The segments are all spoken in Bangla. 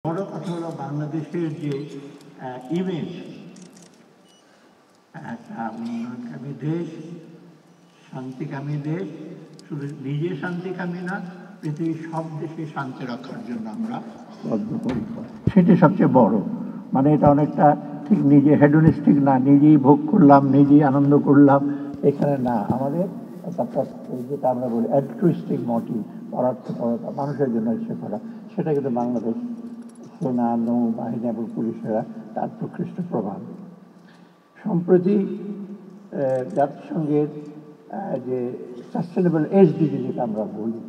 বড় কথা হলো বাংলাদেশের যে ইমেজ, একটা উন্নয়নকামী দেশ, শান্তিকামী দেশ, শুধু নিজে শান্তিকামী না, পৃথিবীর সব দেশে শান্তি রক্ষার জন্য আমরা বদ্ধপরিকর। সেটি সবচেয়ে বড়, মানে এটা অনেকটা ঠিক নিজে হেডোনিস্টিক না, নিজেই ভোগ করলাম, নিজেই আনন্দ করলাম, এখানে না। আমাদের একটা যেটা আমরা বলি অ্যালট্রুইস্টিক মোটিভ, পরার্থপরতা, মানুষের জন্য ইচ্ছে করা, সেটা কিন্তু বাংলাদেশ সেনা, নৌ বাহিনী এবং পুলিশেরা তার প্রকৃষ্ট প্রমাণ। সম্প্রতি জাতিসংঘের যে সাস্টেনেবল এসডিজি যেটা আমরা বলি,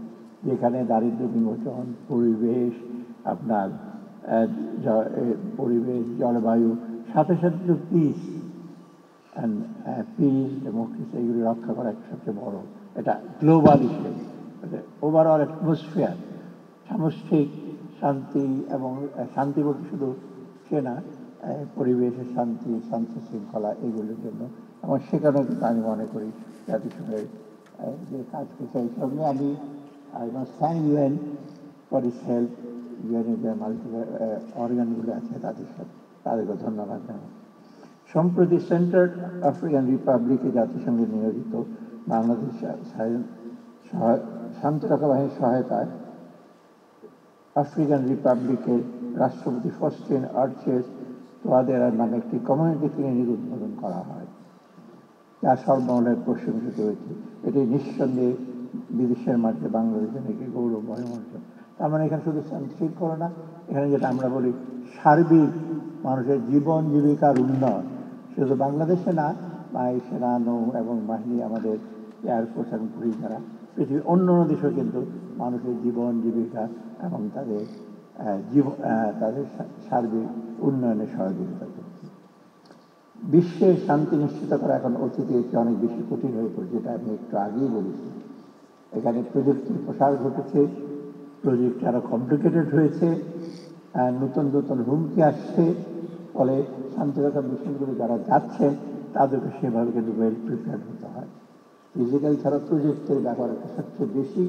যেখানে দারিদ্র্য বিমোচন, পরিবেশ, আপনার পরিবেশ, জলবায়ু, সাথে সাথে পিস অ্যান্ড পিস, ডেমোক্রেসি, এগুলি রক্ষা করা সবচেয়ে বড়, এটা গ্লোবাল ইস্যু, ওভারঅল অ্যাটমসফিয়ার, সামষ্টিক শান্তি। এবং শান্তি বলতে শুধু সে না, পরিবেশের শান্তি, শান্তি শৃঙ্খলা, এগুলোর জন্য। এবং সেখানেও কিন্তু আমি মনে করি জাতিসংঘের যে কাজ করছে, এই সঙ্গে আমি I must thank UN for his help. ইউএনের যে মাল্টিপল অর্গানগুলো আছে তাদের সাথে তাদেরকে ধন্যবাদ জানাই। সম্প্রতি সেন্ট্রাল আফ্রিকান রিপাবলিকে জাতিসংঘে নিয়োজিত বাংলাদেশ শান্তিরক্ষা বাহিনীর সহায়তায় আফ্রিকান রিপাবলিকের রাষ্ট্রপতি ফস্টিন আর্চেস তোয়াদেরার নামে একটি কমিউনিটি ক্লিনিক উদ্বোধন করা হয়, যা সর্বমূলের প্রশংসিত হয়েছে। এটি নিঃসন্দেহে বিদেশের মাঝে বাংলাদেশের একটি গৌরবময় অর্জন। তার মানে এখানে শুধু শৃঙ্খলা না, এখানে যেটা আমরা বলি সার্বিক মানুষের জীবন জীবিকার উন্নয়ন, শুধু বাংলাদেশে না, সেনা, নৌ এবং বাহিনী, আমাদের এয়ারফোর্স এবং পুলিশ যারা পৃথিবীর অন্য দেশেও কিন্তু মানুষের জীবন জীবিকা এবং তাদের তাদের সার্বিক উন্নয়নে সহযোগিতা করছে। বিশ্বের শান্তি নিশ্চিত করা এখন অতীতে অনেক বেশি কঠিন হয়ে পড়েছে, যেটা আমি একটু আগেই বলেছি। এখানে প্রযুক্তির প্রসার ঘটেছে, প্রযুক্তি আরও কমপ্লিকেটেড হয়েছে, নতুন নতুন হুমকি আসছে, ফলে শান্তিরক্ষা মিশনগুলো যারা যাচ্ছেন তাদেরকে সেভাবে কিন্তু ওয়েল প্রিপেয়ার্ড হতে হয়। ফিজিক্যাল ছাড়া প্রযুক্তির ব্যবহারটা সবচেয়ে বেশি,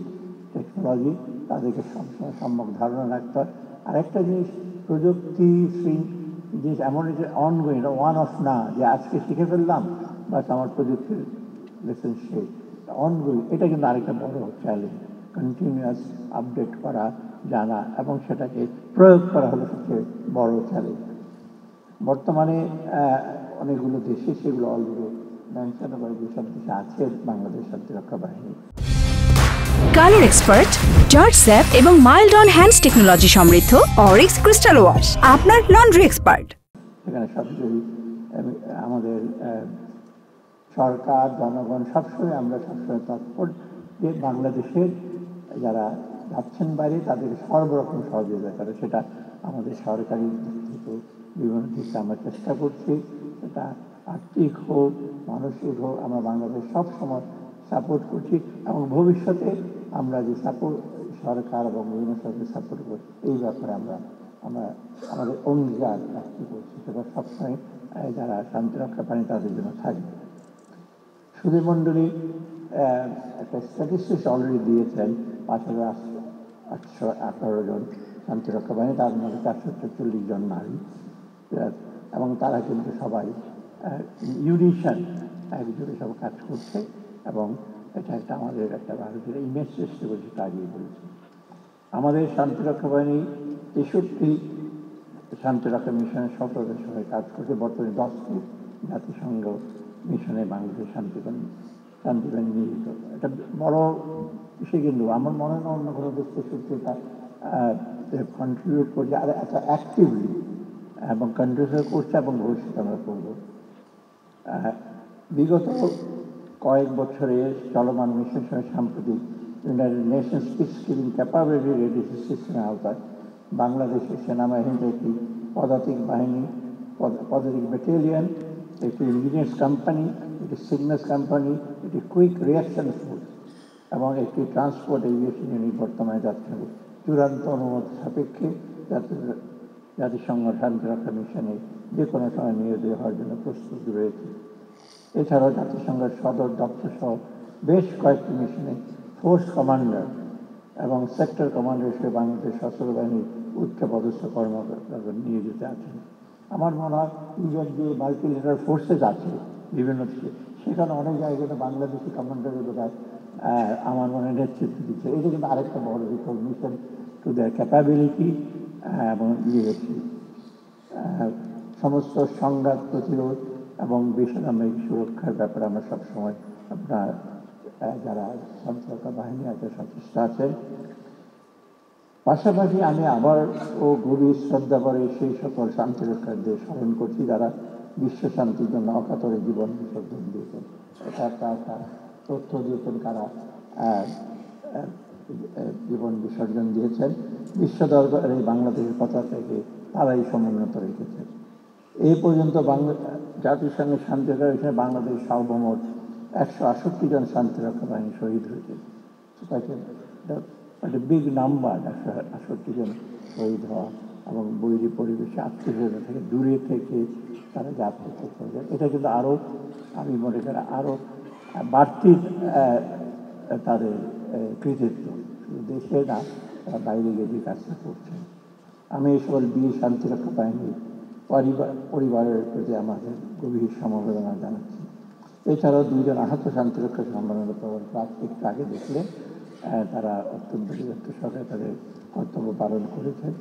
টেকনোলজি, তাদেরকে সবসময় সম্যক ধারণা রাখতে হয়। আর একটা জিনিস, প্রযুক্তি জিনিস এমন যে অনগোয়িং, ওয়ান অফ না, যে আজকে শিখে ফেললাম বাস আমার প্রযুক্তির লেসন শেষ, অনগোয়িং। এটা কিন্তু আরেকটা বড় চ্যালেঞ্জ, কন্টিনিউয়াস আপডেট করা, জানা এবং সেটাকে প্রয়োগ করা হলো সবচেয়ে বড় চ্যালেঞ্জ। বর্তমানে অনেকগুলো দেশে সেগুলো অলরেডি মেনশন করে, যেসব দেশে আছে বাংলাদেশ শান্তিরক্ষা বাহিনী। কালার এক্সপার্ট, জর্জ স্যাপ এবং মাইল্ড অন হ্যান্ডস টেকনোলজি সমৃদ্ধ অরিক্স ক্রিস্টাল ওয়াশ আপনার লন্ড্রি এক্সপার্ট। সেখানে সবচেয়ে আমাদের সরকার, জনগণ সবসময়, আমরা সবসময় তৎপর যে বাংলাদেশের যারা যাচ্ছেন বাইরে তাদেরকে সর্বরকম সহযোগিতা করে। সেটা আমাদের সরকারি দিক থেকে বিভিন্ন দিকে আমরা চেষ্টা করছি, সেটা আর্থিক হোক, মানসিক হোক, আমরা বাংলাদেশ সবসময় সাপোর্ট করছি। এবং ভবিষ্যতে আমরা যে সাপোর্ট সরকার এবং বিভিন্ন সরকার সাপোর্ট করছি, এই ব্যাপারে আমরা আমাদের অঙ্গীকার ব্যক্ত করছি, সেটা সবসময় যারা শান্তিরক্ষা বাহিনী তাদের জন্য থাকবে। সুধীমণ্ডলী একটা স্ট্যাটিস্টিক্স অলরেডি দিয়েছেন, 5,818 জন শান্তিরক্ষা বাহিনী, তার মধ্যে 444 জন নারী, এবং তারা কিন্তু সবাই ইউনিশন একজোটে সব কাজ করছে। এবং এটা একটা আমাদের একটা ভারতের ইমেজ সৃষ্টি করছে, তা আগিয়ে বলেছে। আমাদের শান্তিরক্ষা বাহিনী 63 শান্তিরক্ষা মিশনের সফলতার সঙ্গে কাজ করছে। বর্তমানে 10টি জাতিসংঘ মিশনে বাংলাদেশ শান্তিবাহিনী নিয়োজিত। এটা বড় বিষয়, কিন্তু আমার মনে হয় অন্য কোনো দেশ 63টা কন্ট্রিবিউট করছে, আর এত অ্যাক্টিভলি এবং কন্ট্রিবিউট করছে, এবং ভবিষ্যতে আমরা করব। বিগত কয়েক বছরে চলমান মিশন সঙ্গে সাম্প্রতিক United Nations peace keeping capability reduce সিস্টেমের আওতায় বাংলাদেশের সেনাবাহিনীতে একটি পদাতিক বাহিনী, পদাতিক ব্যাটালিয়ন, একটি ইঞ্জিনিয়ার্স কোম্পানি, একটি সিগন্যালস কোম্পানি, একটি কুইক রিয়াকশন ফোর্স এবং একটি ট্রান্সপোর্ট এভিয়েশন ইউনিট বর্তমানে জাতিসংঘের চূড়ান্ত অনুমতি সাপেক্ষে জাতিসংঘ শান্তিরক্ষা মিশনে যে কোনো সময় নিয়োজিত হওয়ার জন্য প্রস্তুত রয়েছে। এছাড়াও জাতিসংঘের সদর দপ্তর সহ বেশ কয়েকটি মিশনে ফোর্স কমান্ডার এবং সেক্টর কমান্ডার হিসেবে বাংলাদেশ সশস্ত্র বাহিনীর উচ্চপদস্থ কর্মকর্তারা নিয়োজিত আছেন। আমার মনে হয় ইভেন যে মাল্টিলেটারাল ফোর্সেস আছে বিভিন্ন দেশে, সেখানে অনেক জায়গায় বাংলাদেশি কমান্ডারের বোধহয় আমার মনে হয় নেতৃত্ব দিচ্ছে। এটা কিন্তু আরেকটা বড় রিকগনিশন টু দেয়ার ক্যাপাবিলিটি এবং লিডারশিপ। সমস্ত সংঘাত প্রতিরোধ এবং বেসামরিক সুরক্ষার ব্যাপারে আমরা সবসময় আপনার যারা শান্তিরক্ষা বাহিনী আছে সচেষ্ট আছেন। পাশাপাশি আমি আবার গভীর শ্রদ্ধা করে সেই সকল শান্তিরক্ষাদের স্মরণ করছি যারা বিশ্ব শান্তির জন্য অকাতরে জীবন বিসর্জন দিয়েছেন। এটা একটা তথ্য দিয়েছেন কারা জীবন বিসর্জন দিয়েছেন। বিশ্ব দরবারে বাংলাদেশের পতাকাকে তারাই সমুন্নত রেখেছেন। এই পর্যন্ত জাতিসংঘের শান্তিরক্ষা হিসেবে বাংলাদেশ সর্বমোট 168 জন শান্তিরক্ষা বাহিনী শহীদ হয়েছে। একটা বিগ নাম্বার, 168 জন শহীদ হওয়া এবং বৈরী পরিবেশে আত্মীয়তা থেকে দূরে থেকে তারা জাতি করতে যায়। এটা কিন্তু আরও আমি মনে করি আরও বাড়তি তাদের কৃতিত্ব, শুধু দেশে না, তারা বাইরে গিয়ে যে কাজটা করছেন। আমি এই সকল বীর শান্তিরক্ষা বাহিনীর পরিবারের প্রতি আমাদের গভীর সমবেদনা জানাচ্ছি। এছাড়াও 2 জন আহত শান্তিরক্ষা সম্মাননা পাওয়ার একটু আগে দেখলে তারা অত্যন্ত বীরত্বের সঙ্গে তাদের কর্তব্য পালন করেছেন।